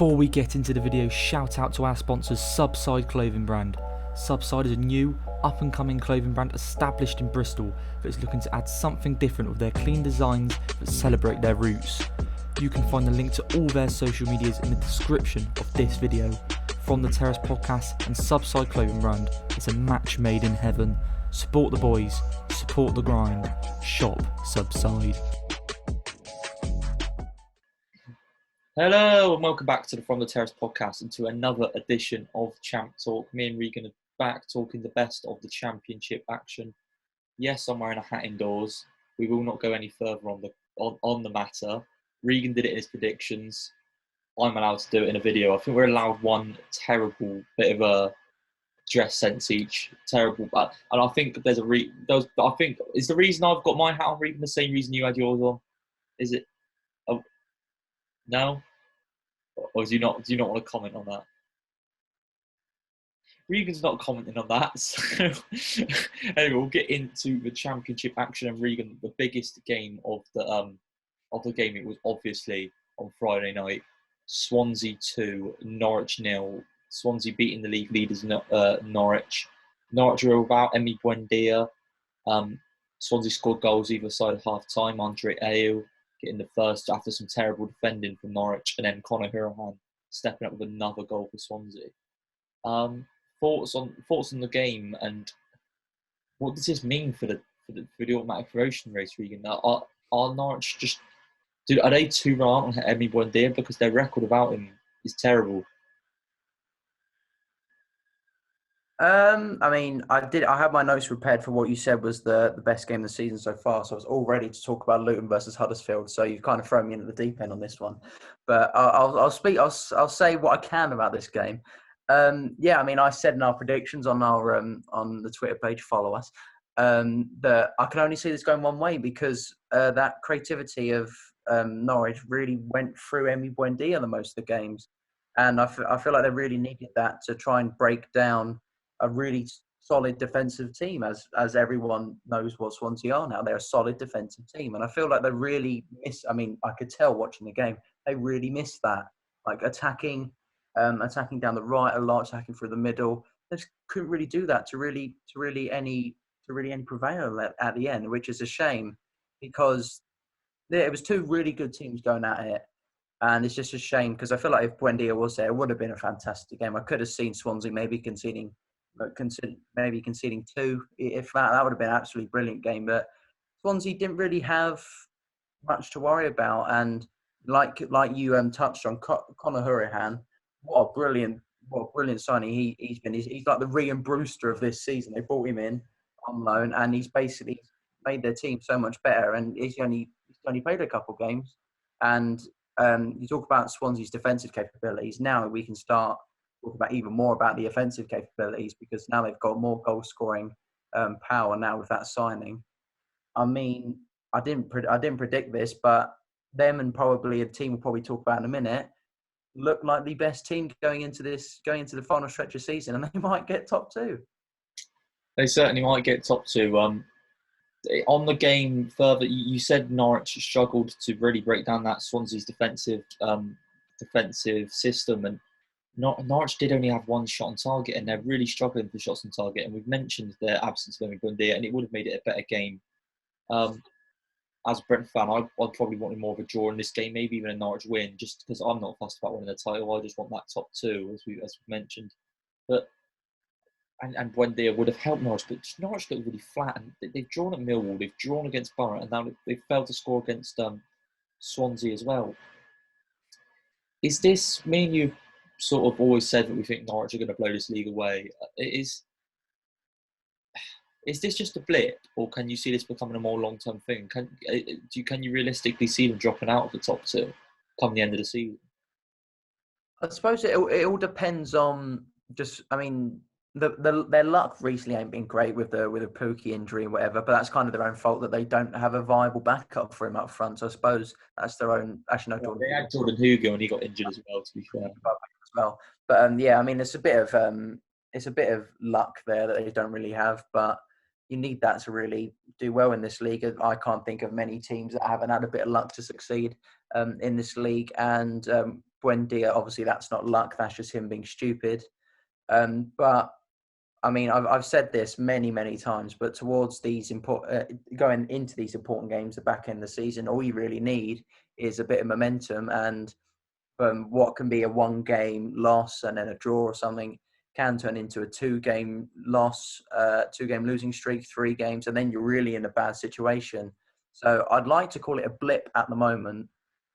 Before we get into the video, shout out to our sponsors Subside Clothing Brand. Subside is a new, up-and-coming clothing brand established in Bristol that is looking to add something different with their clean designs that celebrate their roots. You can find the link to all their social medias in the description of this video. From the Terrace Podcast and Subside Clothing Brand, it's a match made in heaven. Support the boys, support the grind, shop Subside. Hello and welcome back to the From the Terrace Podcast and to another edition of Champ Talk. Me and Regan are back talking the best of the championship action. Yes, I'm wearing a hat indoors. We will not go any further on the matter. Regan did it in his predictions. I'm allowed to do it in a video. I think we're allowed one terrible bit of a dress sense each. Terrible, and I think there's I think is the reason I've got my hat on, Regan, the same reason you had yours on. Is it? No? Or do you not want to comment on that? Regan's not commenting on that. So anyway, we'll get into the championship action. And Regan, the biggest game of the game, it was obviously on Friday night. Swansea 2, Norwich 0. Swansea beating the league leaders Norwich. Norwich were without Emi Buendia. Swansea scored goals either side of half time. Andre Ayew getting the first after some terrible defending from Norwich, and then Conor Hourihane stepping up with another goal for Swansea. Thoughts on the game, and what does this mean for the automatic promotion race, Regan? Are Norwich are they too reliant on Emi Buendia because their record without him is terrible? I had my notes prepared for what you said was the best game of the season so far. So I was all ready to talk about Luton versus Huddersfield. So you've kind of thrown me into the deep end on this one. But I'll say what I can about this game. I said in our predictions on our on the Twitter page, follow us, that I can only see this going one way because that creativity of Norwich really went through Emi Buendia the most of the games, and I feel like they really needed that to try and break down a really solid defensive team, as everyone knows what Swansea are now. They're a solid defensive team, and I feel like they really I could tell watching the game, they really missed that, like attacking down the right a lot, attacking through the middle. They just couldn't really do that to really any prevail at the end, which is a shame because it was two really good teams going at it. And it's just a shame because I feel like if Buendia was there, it would have been a fantastic game. I could have seen Swansea maybe conceding two. If that would have been an absolutely brilliant game. But Swansea didn't really have much to worry about. And like you touched on, Conor Hourihane, what a brilliant signing he's been. He's like the Ryan Brewster of this season. They brought him in on loan, and he's basically made their team so much better. And he's only played a couple games. And you talk about Swansea's defensive capabilities. Now we can start talking about even more about the offensive capabilities because now they've got more goal scoring power now with that signing. I mean, I didn't predict this, but them and probably a team we'll probably talk about in a minute look like the best team going into the final stretch of season, and they might get top two. They certainly might get top two. On the game further, you said Norwich struggled to really break down that Swansea's defensive system, and Norwich did only have one shot on target, and they're really struggling for shots on target. And we've mentioned their absence of Emi Buendia, and it would have made it a better game. As a Brentford fan, I'd probably wanted more of a draw in this game, maybe even a Norwich win, just because I'm not fussed about winning the title. I just want that top two, as we mentioned. But and Buendia would have helped Norwich, but Norwich looked really flat. And they've drawn at Millwall, they've drawn against Borough, and now they've failed to score against Swansea as well. Is this, me and you sort of always said that we think Norwich are going to blow this league away. Is this just a blip, or can you see this becoming a more long-term thing? Can you realistically see them dropping out of the top two come the end of the season? I suppose it all depends on their luck recently ain't been great with a Pukki injury and whatever, but that's kind of their own fault that they don't have a viable backup for him up front. So I suppose that's their own. Actually, no, they had Jordan Hugo and he got injured as well. To be fair, as well. But it's a bit of luck there that they don't really have, but you need that to really do well in this league. I can't think of many teams that haven't had a bit of luck to succeed in this league. And Buendia, obviously that's not luck. That's just him being stupid. But I mean, I've said this many, many times, but towards these going into these important games, the back end of the season, all you really need is a bit of momentum, and what can be a 1-game loss and then a draw or something can turn into a 2-game loss, 2-game losing streak, 3 games, and then you're really in a bad situation. So I'd like to call it a blip at the moment,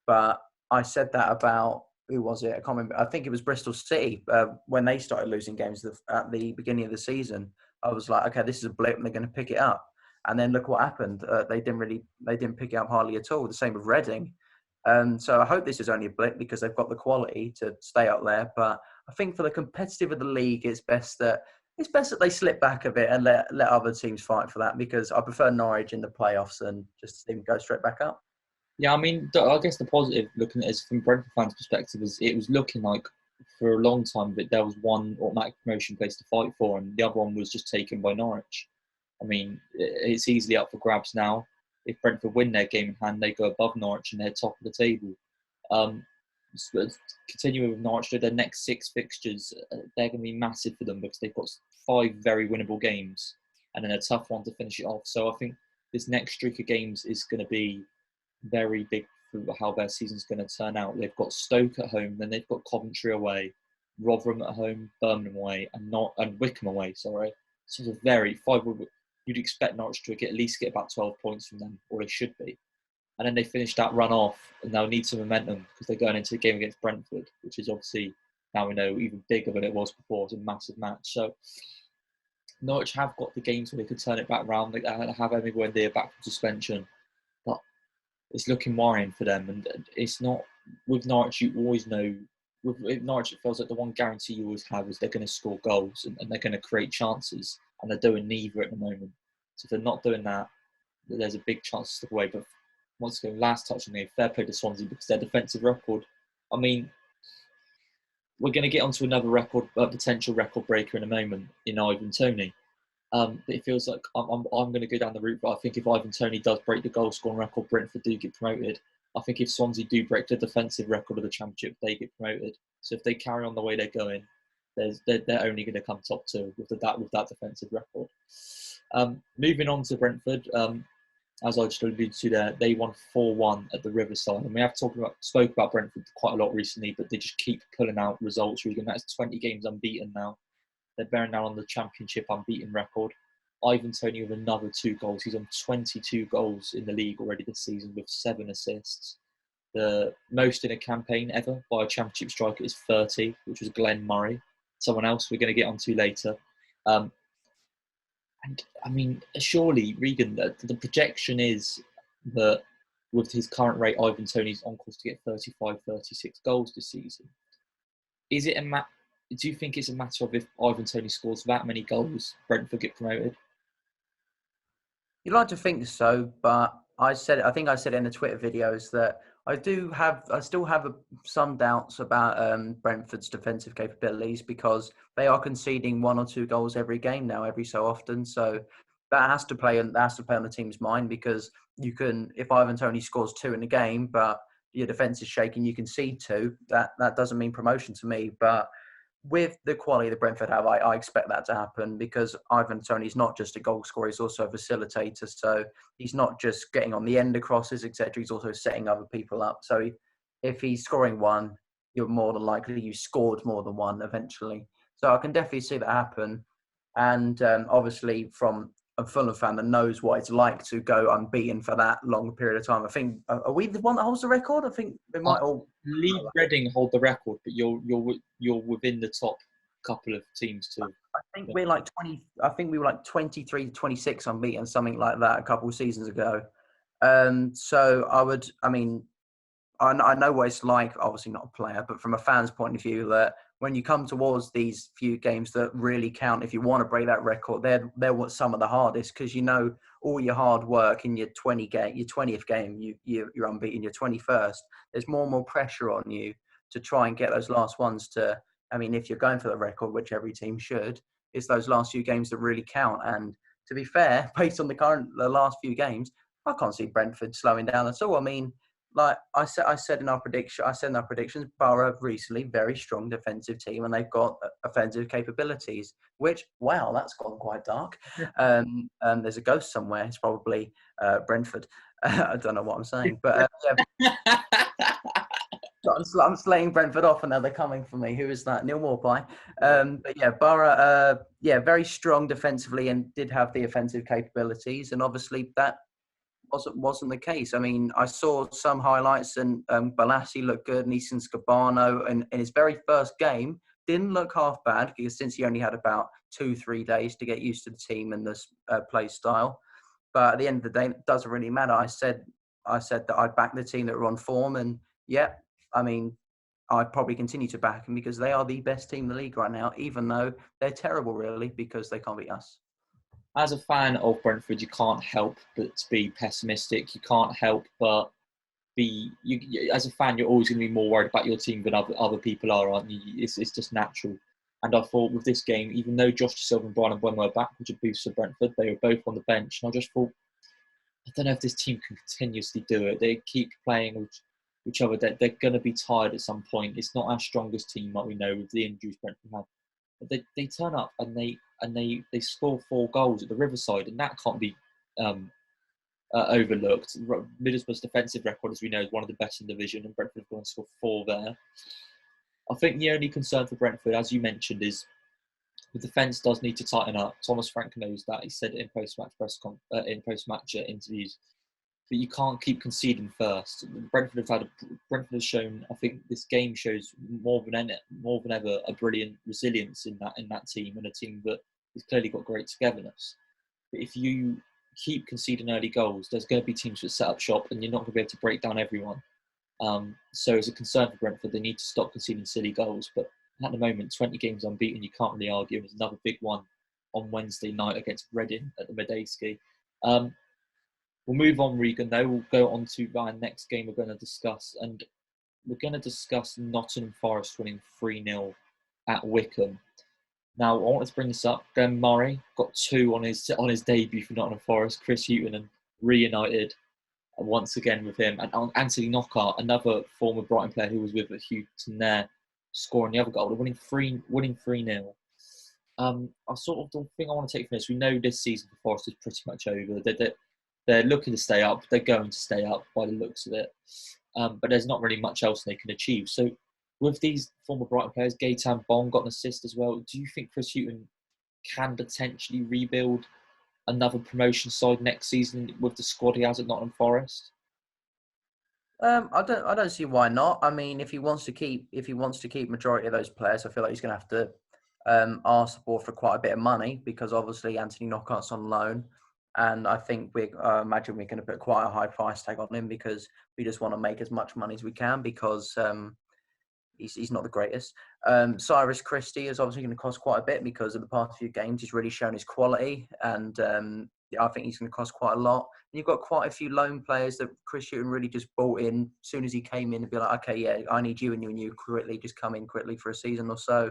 but I said that about, who was it? I can't remember. I think it was Bristol City when they started losing games at the beginning of the season. I was like, okay, this is a blip, and they're going to pick it up. And then look what happened. They didn't pick it up hardly at all. The same with Reading. So I hope this is only a blip because they've got the quality to stay up there. But I think for the competitive of the league, it's best that they slip back a bit and let other teams fight for that, because I prefer Norwich in the playoffs and just see them go straight back up. Yeah, I mean, I guess the positive, looking at it from Brentford fans' perspective, is it was looking like for a long time that there was one automatic promotion place to fight for, and the other one was just taken by Norwich. I mean, it's easily up for grabs now. If Brentford win their game in hand, they go above Norwich and they're top of the table. Continuing with Norwich, their next 6 fixtures, they're going to be massive for them because they've got 5 very winnable games and then a tough one to finish it off. So I think this next streak of games is going to be very big for how their season's going to turn out. They've got Stoke at home, then they've got Coventry away, Rotherham at home, Birmingham away, and Wickham away. Sorry, so it's a very 5. You'd expect Norwich to at least get about 12 points from them, or they should be. And then they finish that run off, and they'll need some momentum because they're going into the game against Brentford, which is obviously, now we know, even bigger than it was before. It's a massive match. So Norwich have got the games where they could turn it back round. They have Emi Buendia back from suspension. But it's looking worrying for them. And it's not, with Norwich, you always know, with Norwich, it feels like the one guarantee you always have is they're going to score goals and they're going to create chances. And they're doing neither at the moment. So if they're not doing that, there's a big chance to slip away. But once again, last touch on the fair play to Swansea because their defensive record, I mean, we're going to get onto another potential record breaker in a moment in Ivan Toney. But it feels like I'm going to go down the route. But I think if Ivan Toney does break the goal scoring record, Brentford do get promoted. I think if Swansea do break the defensive record of the Championship, they get promoted. So if they carry on the way they're going, they're only going to come top 2 with that defensive record. Moving on to Brentford, as I just alluded to there, they won 4-1 at the Riverside. And we have spoke about Brentford quite a lot recently, but they just keep pulling out results. That's 20 games unbeaten now. They're bearing down on the Championship unbeaten record. Ivan Toney with another 2 goals. He's on 22 goals in the league already this season with 7 assists. The most in a campaign ever by a Championship striker is 30, which was Glenn Murray. Someone else we're going to get onto later. And I mean, surely, Regan, the projection is that with his current rate, Ivan Toney's on course to get 35, 36 goals this season. Is it do you think it's a matter of if Ivan Toney scores that many goals, Brentford get promoted? You'd like to think so, but I think I said in the Twitter videos that I still have some doubts about Brentford's defensive capabilities because they are conceding 1 or 2 goals every game now, every so often. So that has to play on the team's mind, because you can, if Ivan Toney scores 2 in a game, but your defence is shaking, you concede 2. That doesn't mean promotion to me, but with the quality that Brentford have, I expect that to happen, because Ivan Toney's not just a goal scorer, he's also a facilitator. So he's not just getting on the end of crosses, etc. He's also setting other people up. So if he's scoring 1, you're more than likely you scored more than 1 eventually. So I can definitely see that happen. And obviously from a Fulham fan that knows what it's like to go unbeaten for that long period of time. I think, are we the one that holds the record? I think we might all... Reading hold the record, but you're within the top couple of teams too. I think we're like 20. I think we were like 23 to 26 unbeaten, something like that, a couple of seasons ago. So I know what it's like. Obviously not a player, but from a fan's point of view, that when you come towards these few games that really count, if you want to break that record, they're what's some of the hardest, because you know all your hard work in your 20th game, you're unbeaten. Your 21st, there's more and more pressure on you to try and get those last ones to. I mean, if you're going for the record, which every team should, it's those last few games that really count. And to be fair, based on the last few games, I can't see Brentford slowing down at all. I mean, like I said in our predictions, Borough recently very strong defensive team, and they've got offensive capabilities. Which, wow, that's gone quite dark. There's a ghost somewhere. It's probably Brentford. I don't know what I'm saying, but yeah, I'm slating Brentford off, and now they're coming for me. Who is that? Neil Maupay. But yeah, Borough, very strong defensively and did have the offensive capabilities, and obviously that wasn't the case. I mean, I saw some highlights, and Balassi looked good, and Easton Scabano, and in his very first game, didn't look half bad because since he only had about 2-3 days to get used to the team and the play style. But at the end of the day, it doesn't really matter. I said that I'd back the team that were on form, and yeah, I mean, I'd probably continue to back them because they are the best team in the league right now, even though they're terrible, really, because they can't beat us. As a fan of Brentford, you can't help but be pessimistic. You can't help but be. As a fan, you're always going to be more worried about your team than other people are, aren't you? It's just natural. And I thought with this game, even though Josh Silva and Brian Mbeumo were back, which a boost for Brentford, they were both on the bench. And I just thought, I don't know if this team can continuously do it. They keep playing with each other. They're going to be tired at some point. It's not our strongest team, like we know, with the injuries Brentford have. They turn up and they score 4 goals at the Riverside, and that can't be overlooked. Middlesbrough's defensive record, as we know, is one of the best in the division, and Brentford have gone and scored 4 there. I think the only concern for Brentford, as you mentioned, is the defence does need to tighten up. Thomas Frank knows that. He said it in post-match interviews. But you can't keep conceding first. Brentford has shown. I think this game shows more than ever a brilliant resilience in that team, and a team that has clearly got great togetherness. But if you keep conceding early goals, there's going to be teams that set up shop, and you're not going to be able to break down everyone. So as a concern for Brentford, they need to stop conceding silly goals. But at the moment, 20 games unbeaten, you can't really argue. There's another big one on Wednesday night against Reading at the Medeski. We'll move on, Regan, though. We'll go on to our next game we're going to discuss. And we're going to discuss Nottingham Forest winning 3-0 at Wycombe. Now, I wanted to bring this up. Glenn Murray got 2 on his debut for Nottingham Forest. Chris Hughton reunited once again with him. And Anthony Knockaert, another former Brighton player who was with Hughton there, scoring the other goal. They're winning 3-0. I sort of the thing I want to take from this, we know this season for Forest is pretty much over. They're looking to stay up. They're going to stay up by the looks of it. But there's not really much else they can achieve. So with these former Brighton players, Gaetan Bong got an assist as well. Do you think Chris Hughton can potentially rebuild another promotion side next season with the squad he has at Nottingham Forest? I don't see why not. I mean, if he wants to keep majority of those players, I feel like he's going to have to ask the board for quite a bit of money because obviously Anthony Knockaert's on loan. And I think we imagine we're going to put quite a high price tag on him because we just want to make as much money as we can because he's not the greatest. Cyrus Christie is obviously going to cost quite a bit because of the past few games. He's really shown his quality, and I think he's going to cost quite a lot. And you've got quite a few loan players that Chris Hughton really just bought in as soon as he came in and be like, okay, yeah, I need you and you quickly, just come in quickly for a season or so.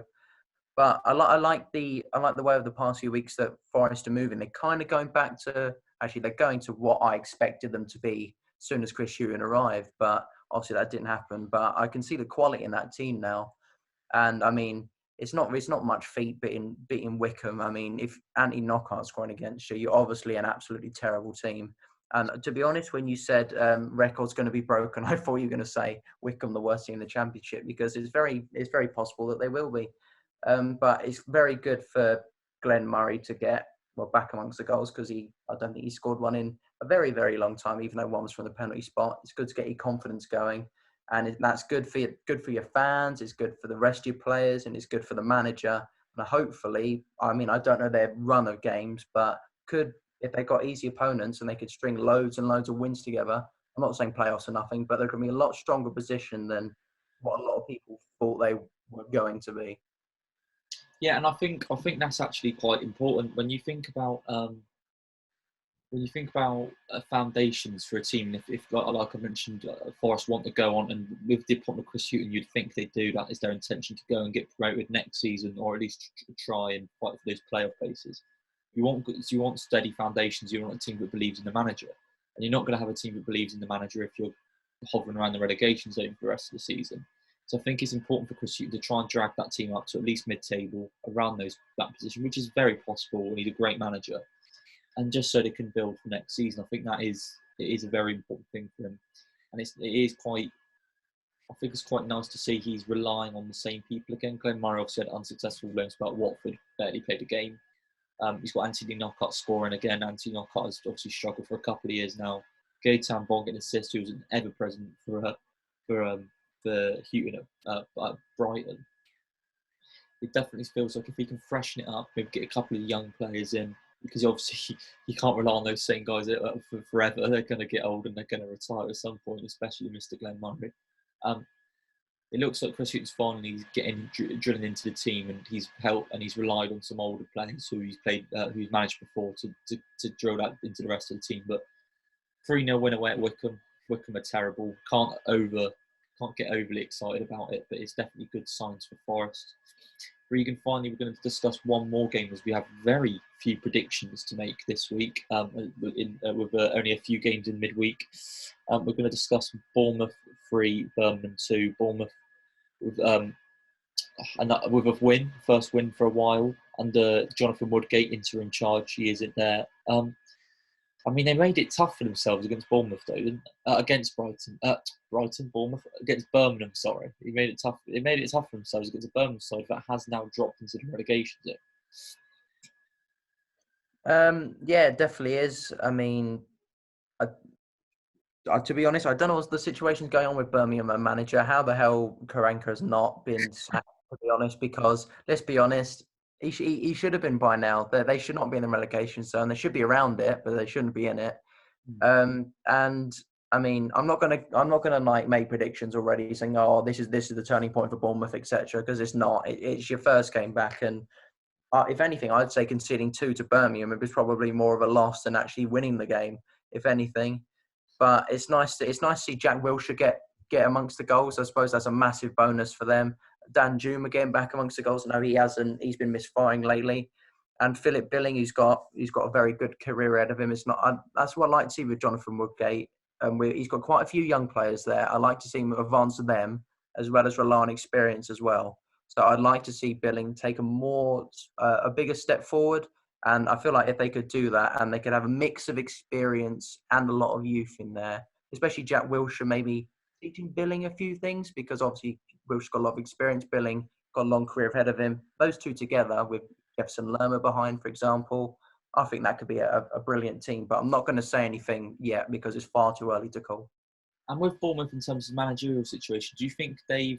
But I like the way of the past few weeks that Forest are moving. They're kind of going back to they're going to what I expected them to be as soon as Chris Hughton arrived. But obviously that didn't happen. But I can see the quality in that team now, and I mean it's not much feat beating Wycombe. I mean if Anthony Knockaert's scoring against you, you're obviously an absolutely terrible team. And to be honest, when you said record's going to be broken, I thought you were going to say Wycombe the worst team in the Championship because it's very possible that they will be. But it's very good for Glenn Murray to get back amongst the goals because I don't think he scored one in a very, very long time, even though one was from the penalty spot. It's good to get your confidence going, and that's good for your fans. It's good for the rest of your players, and it's good for the manager. And hopefully, I mean, I don't know their run of games, but if they got easy opponents and they could string loads and loads of wins together. I'm not saying playoffs or nothing, but they're going to be a lot stronger position than what a lot of people thought they were going to be. Yeah, and I think that's actually quite important when you think about foundations for a team. If like I mentioned, Forest want to go on, and with the appointment of Chris Hughton, you'd think they do. That is their intention to go and get promoted next season, or at least try and fight for those playoff places. You want steady foundations. You want a team that believes in the manager, and you're not going to have a team that believes in the manager if you're hovering around the relegation zone for the rest of the season. So I think it's important for Chris Hughton to try and drag that team up to at least mid-table around that position, which is very possible when he's a great manager. And just so they can build for next season, I think it is a very important thing for him. And I think it's quite nice to see he's relying on the same people again. Glenn Murray obviously had unsuccessful loans about Watford, barely played a game. He's got Anthony Knockaert scoring again. Anthony Knockaert has obviously struggled for a couple of years now. Gaetan Bong getting assists, who was an ever-present for Hughton at Brighton. It definitely feels like if he can freshen it up, maybe get a couple of young players in, because obviously he can't rely on those same guys for forever. They're going to get old and they're going to retire at some point, especially Mr. Glenn Murray. It looks like Chris Hughton's finally getting drilling into the team, and he's helped and he's relied on some older players who who's managed before to drill that into the rest of the team. But 3-0 win away at Wycombe. Wycombe are terrible. Can't get overly excited about it, but it's definitely good signs for Forest. Regan, finally, we're going to discuss one more game as we have very few predictions to make this week, with only a few games in midweek. We're going to discuss Bournemouth 3, Birmingham 2. Bournemouth with a win, first win for a while under Jonathan Woodgate, interim charge. He isn't there. They made it tough for themselves against Bournemouth, though, against Bournemouth against Birmingham. Sorry, they made it tough. They made it tough for themselves against a Birmingham side that has now dropped into the relegation zone. Yeah, it definitely is. To be honest, I don't know what the situation's going on with Birmingham and manager. How the hell Karanka has not been sacked, to be honest, because let's be honest, he should have been by now. They should not be in the relegation zone. They should be around it, but they shouldn't be in it. And I'm not gonna like make predictions already saying, oh, this is the turning point for Bournemouth, etc. Because it's not. It's your first game back, and if anything, I'd say conceding 2 to Birmingham, it was probably more of a loss than actually winning the game, if anything. But it's nice to see Jack Wilshere get amongst the goals. I suppose that's a massive bonus for them. Dan Juma getting back amongst the goals. I know he hasn't. He's been misfiring lately. And Philip Billing, who's got a very good career ahead of him. That's what I like to see with Jonathan Woodgate. He's got quite a few young players there. I like to see him advance them as well as rely on experience as well. So I'd like to see Billing take a bigger step forward. And I feel like if they could do that and they could have a mix of experience and a lot of youth in there, especially Jack Wilshere maybe teaching Billing a few things, because obviously Wilshere's got a lot of experience. Billing got a long career ahead of him. Those two together with Jefferson Lerma behind, for example, I think that could be a brilliant team. But I'm not going to say anything yet because it's far too early to call. And with Bournemouth in terms of managerial situation, do you think they're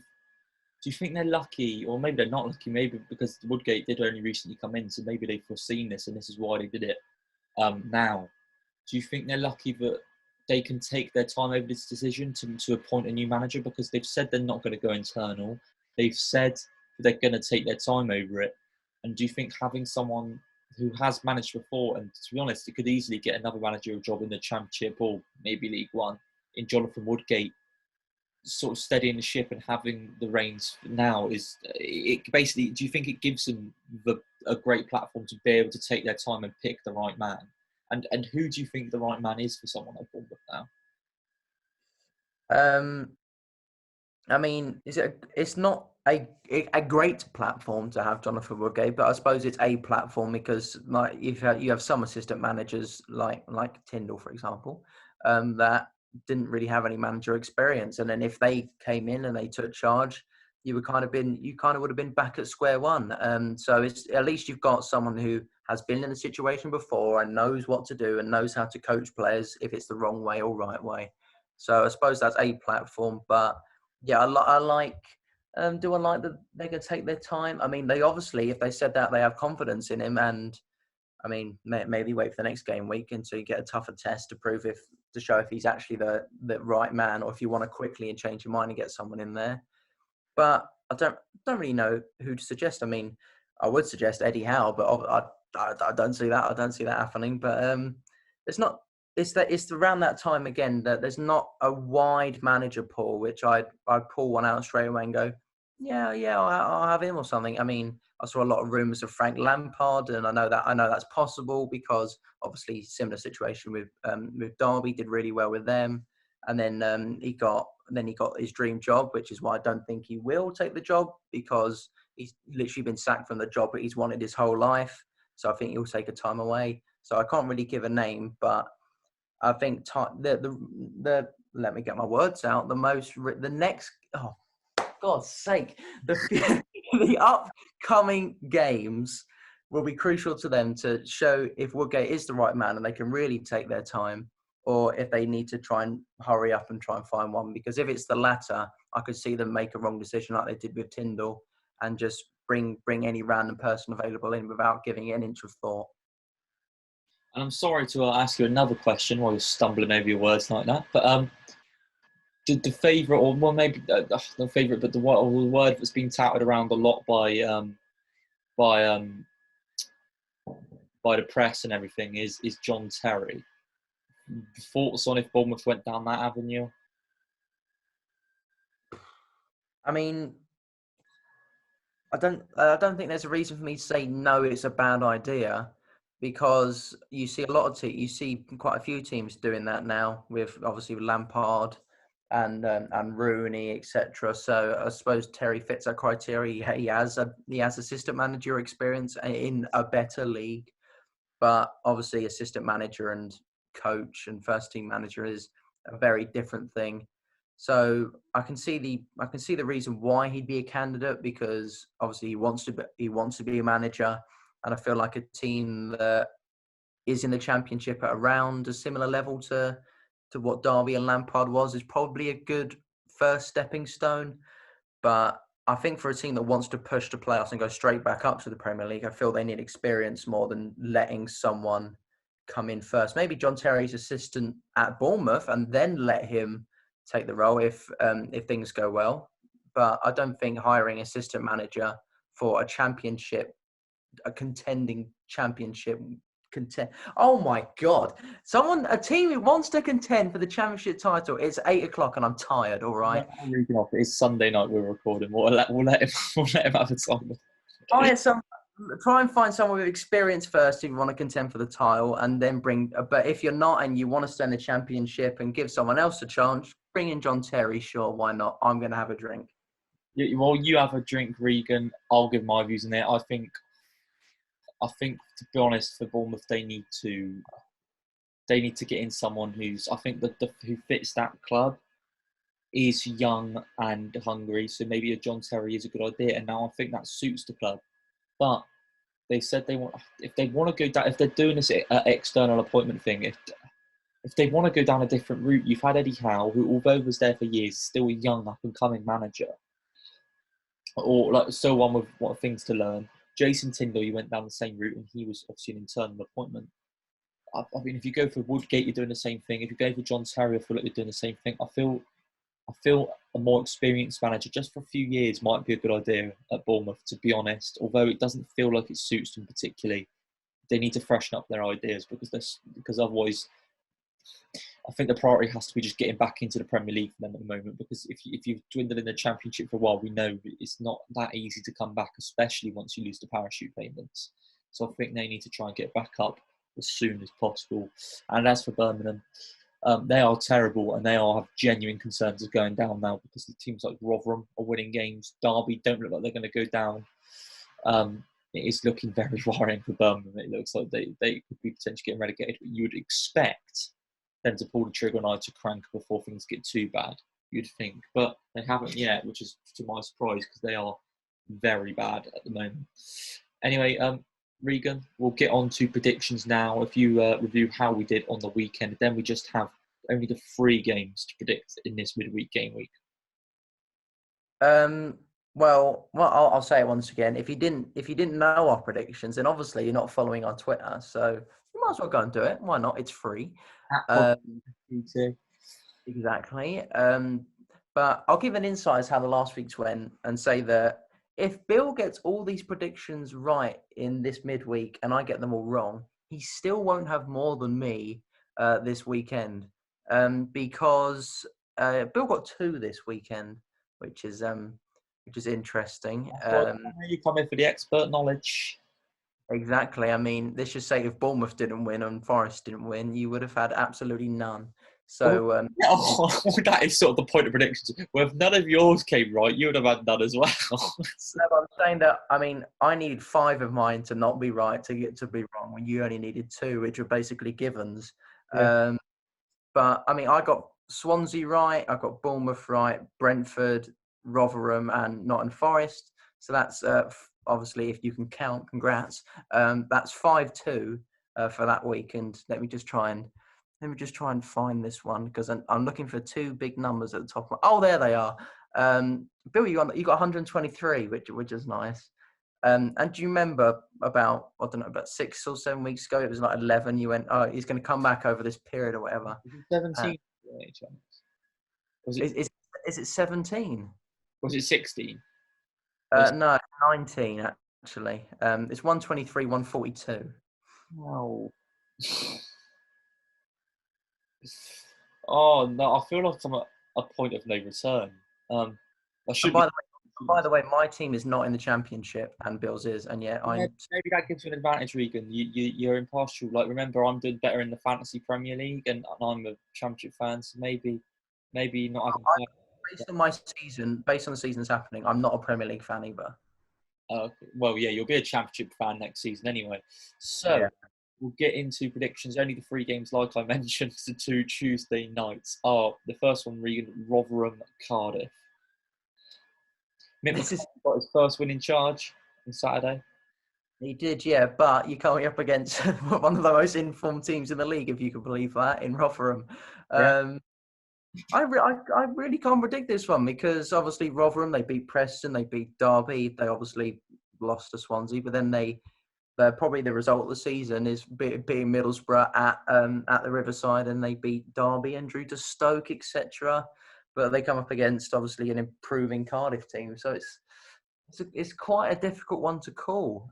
lucky, or maybe they're not lucky, maybe because Woodgate did only recently come in, so maybe they've foreseen this and this is why they did it now. Do you think they're lucky that they can take their time over this decision to appoint a new manager? Because they've said they're not going to go internal. They've said they're going to take their time over it. And do you think having someone who has managed before, and to be honest, it could easily get another managerial job in the Championship or maybe League One, in Jonathan Woodgate, sort of steadying the ship and having the reins now, is it basically, do you think it gives them a great platform to be able to take their time and pick the right man? And who do you think the right man is for someone like Bournemouth now? It's not a great platform to have Jonathan Woodgate, but I suppose it's a platform because like you have some assistant managers like Tyndall, for example, that didn't really have any manager experience, and then if they came in and they took charge, you would have been back at square one. So it's at least you've got someone who has been in the situation before and knows what to do and knows how to coach players if it's the wrong way or right way. So I suppose that's a platform, but yeah, I like. Do I like that they're going to take their time? They obviously, if they said that, they have confidence in him, and maybe wait for the next game week until you get a tougher test to show if he's actually the right man, or if you want to quickly and change your mind and get someone in there. But I don't really know who to suggest. I would suggest Eddie Howe, but I don't see that. I don't see that happening. But it's not. It's around that time again that there's not a wide manager pool, which I'd pull one out straight away and go, yeah, I'll have him or something. I saw a lot of rumours of Frank Lampard, and I know that's possible because obviously similar situation with Derby, did really well with them, and then he got his dream job, which is why I don't think he will take the job, because he's literally been sacked from the job that he's wanted his whole life. So I think he'll take a time away. So I can't really give a name, but I think the let me get my words out. The next, oh God's sake, the upcoming games will be crucial to them to show if Woodgate is the right man and they can really take their time, or if they need to try and hurry up and try and find one. Because if it's the latter, I could see them make a wrong decision like they did with Tyndall and just bring any random person available in without giving it an inch of thought. And I'm sorry to ask you another question while you're stumbling over your words like that, but the favourite, or well, maybe not favourite, but the word that's been touted around a lot by the press and everything is John Terry. Thoughts on if Bournemouth went down that avenue? I mean, I don't think there's a reason for me to say no, it's a bad idea, because you see a lot of you see quite a few teams doing that now, with obviously with Lampard and Rooney, etc. So I suppose Terry fits that criteria. He has assistant manager experience in a better league, but obviously assistant manager and coach and first team manager is a very different thing. So I can see the reason why he'd be a candidate, because obviously he wants to be a manager, and I feel like a team that is in the Championship at around a similar level to what Derby and Lampard was is probably a good first stepping stone. But I think for a team that wants to push the playoffs and go straight back up to the Premier League, I feel they need experience more than letting someone come in first. Maybe John Terry's assistant at Bournemouth and then let him take the role if things go well. But I don't think hiring assistant manager for a contending championship Oh my God! A team who wants to contend for the championship title. It's 8:00 and I'm tired. All right. It's Sunday night. We're recording. We'll let him have a time. Try and find someone with experience first if you want to contend for the title, and then bring. But if you're not and you want to stay in the championship and give someone else a chance, bring in John Terry. Sure, why not? I'm going to have a drink. Well, you have a drink, Regan. I'll give my views on it. I think, to be honest, for Bournemouth, they need to get in someone who's, I think, who fits that club, is young and hungry. So maybe a John Terry is a good idea, and now I think that suits the club. But they said if they want to go down, if they're doing this external appointment thing, if they want to go down a different route, you've had Eddie Howe, who, although was there for years, is still a young up and coming manager, or one with what things to learn. Jason Tyndall, you went down the same route, and he was obviously an internal appointment. I mean, if you go for Woodgate, you're doing the same thing. If you go for John Terry, I feel like you're doing the same thing. I feel a more experienced manager, just for a few years, might be a good idea at Bournemouth, to be honest. Although it doesn't feel like it suits them particularly. They need to freshen up their ideas, because otherwise, I think the priority has to be just getting back into the Premier League for them at the moment, because if you've dwindled in the Championship for a while, we know it's not that easy to come back, especially once you lose the parachute payments. So I think they need to try and get back up as soon as possible. And as for Birmingham, they are terrible, and they all have genuine concerns of going down now, because the teams like Rotherham are winning games. Derby don't look like they're going to go down. It is looking very worrying for Birmingham. It looks like they could be potentially getting relegated, but you would expect them to pull the trigger on Nigel Crank before things get too bad, you'd think. But they haven't yet, which is to my surprise, because they are very bad at the moment. Anyway, Regan, we'll get on to predictions now. If you review how we did on the weekend, then we just have only the 3 games to predict in this midweek game week. Well, I'll say it once again. If you didn't know our predictions, then obviously you're not following our Twitter, so you might as well go and do it. Why not? It's free. Exactly. But I'll give an insight as how the last week's went, and say that if Bill gets all these predictions right in this midweek and I get them all wrong, he still won't have more than me this weekend, because Bill got 2 this weekend, which is interesting. You come in for the expert knowledge. Exactly. I mean, let's just say if Bournemouth didn't win and Forest didn't win, you would have had absolutely none. So Oh, that is sort of the point of predictions. Well, if none of yours came right, you would have had none as well. no, I'm saying that, I mean, I need 5 of mine to not be right to get to be wrong when you only needed 2, which are basically givens. Yeah. But I mean, I got Swansea right, I got Bournemouth right, Brentford, Rotherham, and Nottingham Forest. So that's obviously, if you can count, congrats. That's 5-2 for that week. And let me just try and find this one because I'm looking for 2 big numbers at the top. Oh, there they are. Bill, you got 123, which is nice. And do you remember about, I don't know, about 6 or 7 weeks ago, it was like 11. You went, oh, he's going to come back over this period or whatever. 17 by any chance? Is it 17? Was it 16? No, 19 actually. It's 123, 142. Wow. Oh no, I feel like I'm at a point of no return. I should And by the way, my team is not in the championship, and Bill's is, and yet I'm. maybe that gives you an advantage, Regan. You're impartial. Like, remember, I'm doing better in the fantasy Premier League, and I'm a championship fan, so maybe not having. Based on the seasons happening, I'm not a Premier League fan either. Well, yeah, you'll be a championship fan next season anyway. So Yeah. we'll get into predictions. Only the 3 games, like I mentioned, the 2 Tuesday nights are the first one, Regan, Rotherham, Cardiff. Mick McCarthy got his first win in charge on Saturday. He did, yeah, but you're coming up against one of the most informed teams in the league, if you can believe that, in Rotherham. Yeah. I really can't predict this one because obviously Rotherham, they beat Preston, they beat Derby, they obviously lost to Swansea, but then they're probably the result of the season is beating Middlesbrough at the Riverside, and they beat Derby and drew to Stoke, etc. But they come up against obviously an improving Cardiff team, so it's quite a difficult one to call.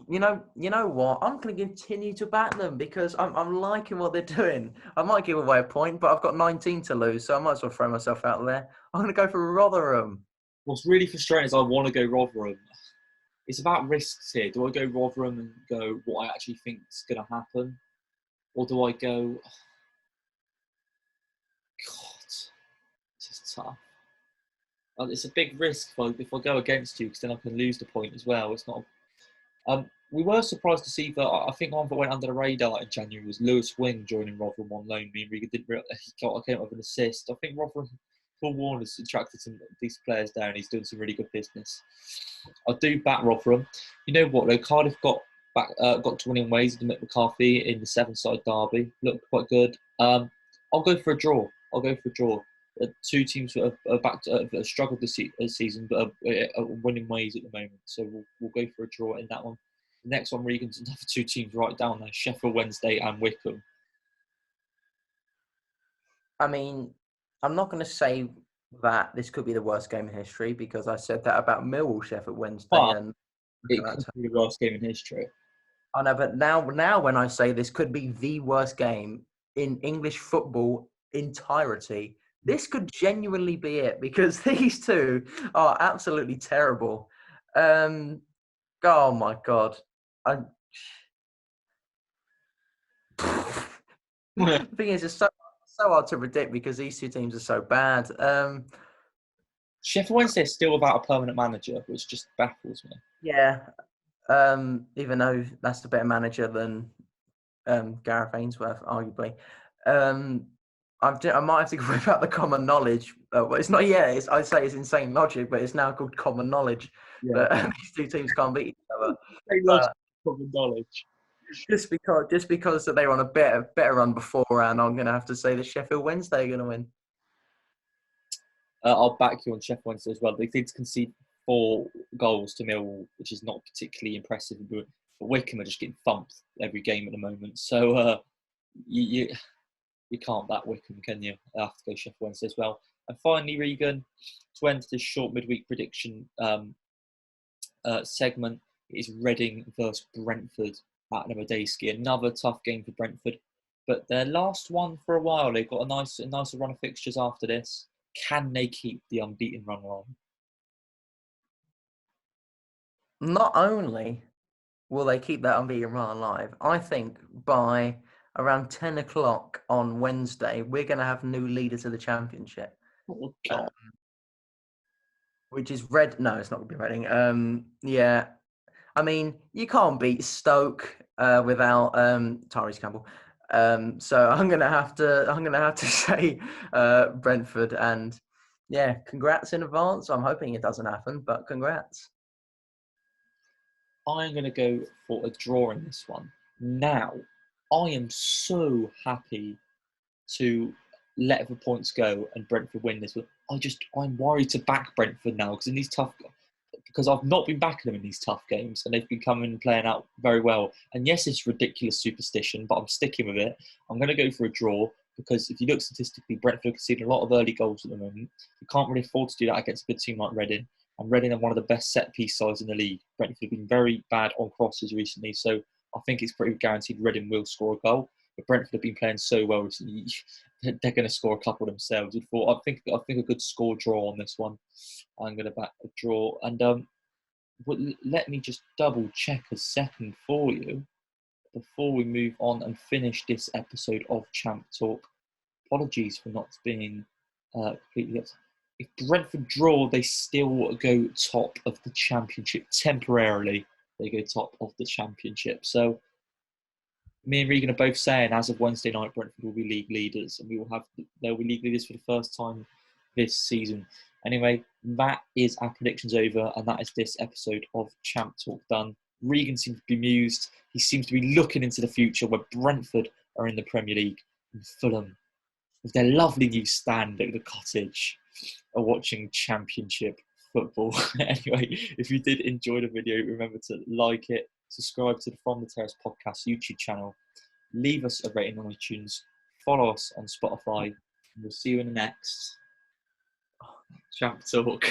You know what? I'm going to continue to back them because I'm liking what they're doing. I might give away a point, but I've got 19 to lose, so I might as well throw myself out there. I'm going to go for Rotherham. What's really frustrating is I want to go Rotherham. It's about risks here. Do I go Rotherham and go what I actually think is going to happen? Or do I go, God, this is tough. It's a big risk if I go against you because then I can lose the point as well. It's not. We were surprised to see that. I think one that went under the radar in January was Lewis Wing joining Rotherham on loan. Me and Riga didn't realize he came up with an assist. I think Rotherham, Paul Warner's attracted some these players down. He's doing some really good business. I do back Rotherham. You know what though? Cardiff got to winning ways with Mick McCarthy in the 7-side derby. Looked quite good. I'll go for a draw. 2 teams that have struggled this season, but are winning ways at the moment. So we'll go for a draw in that one. The next one, Regan's another 2 teams right down there: Sheffield Wednesday and Wycombe. I mean, I'm not going to say that this could be the worst game in history because I said that about Millwall Sheffield Wednesday, But and it could be the worst game in history. I know, but now when I say this could be the worst game in English football entirety, this could genuinely be it because these 2 are absolutely terrible. Oh my God. The thing is, it's so hard to predict because these 2 teams are so bad. Sheffield Wednesday is still without a permanent manager, which just baffles me. Yeah. Even though that's the better manager than Gareth Ainsworth, arguably. I might have to go without the common knowledge. Well, it's not yet. I'd say it's insane logic, but it's now called common knowledge. Yeah. But these 2 teams can't beat each other. Common knowledge. Just because that they were on a better run beforehand, I'm going to have to say that Sheffield Wednesday are going to win. I'll back you on Sheffield Wednesday as well. They did concede 4 goals to Millwall, which is not particularly impressive. But Wycombe are just getting thumped every game at the moment. So you can't back Wycombe, can you? I have to go Sheffield Wednesday as well. And finally, Regan, to end this short midweek prediction segment, is Reading versus Brentford at Namadejski. Another tough game for Brentford, but their last one for a while. They've got a nicer run of fixtures after this. Can they keep the unbeaten run on? Not only Will they keep that unbeaten run alive? I think by around 10 o'clock on Wednesday, we're going to have new leader to the championship, Oh, uh, God. which is Red. No, it's not going to be Reading. Yeah. I mean, you can't beat Stoke without Tyrese Campbell. So I'm gonna have to say Brentford, and yeah, congrats in advance. I'm hoping it doesn't happen, but congrats. I'm going to go for a draw in this one. Now, I am so happy to let the points go and Brentford win this one. I'm worried to back Brentford now because I've not been backing them in these tough games and they've been coming and playing out very well. And yes, it's ridiculous superstition, but I'm sticking with it. I'm going to go for a draw because if you look statistically, Brentford conceding a lot of early goals at the moment. You can't really afford to do that against a good team like Reading. And Reading are one of the best set-piece sides in the league. Brentford have been very bad on crosses recently, so I think it's pretty guaranteed Reading will score a goal. But Brentford have been playing so well recently, they're going to score a couple themselves. I think a good score draw on this one. I'm going to back a draw. And let me just double check a second for you before we move on and finish this episode of Champ Talk. Apologies for not being completely. If Brentford draw, they still go top of the championship temporarily. They go top of the championship. So me and Regan are both saying, as of Wednesday night, Brentford will be league leaders, and they'll be league leaders for the first time this season. Anyway, that is our predictions over, and that is this episode of Champ Talk done. Regan seems to be bemused. He seems to be looking into the future where Brentford are in the Premier League and Fulham, with their lovely new stand at the cottage, are watching Championship football. Anyway, if you did enjoy the video, remember to like it, subscribe to the From the Terrace podcast YouTube channel, leave us a rating on iTunes, follow us on Spotify, and we'll see you in the next Champ Talk.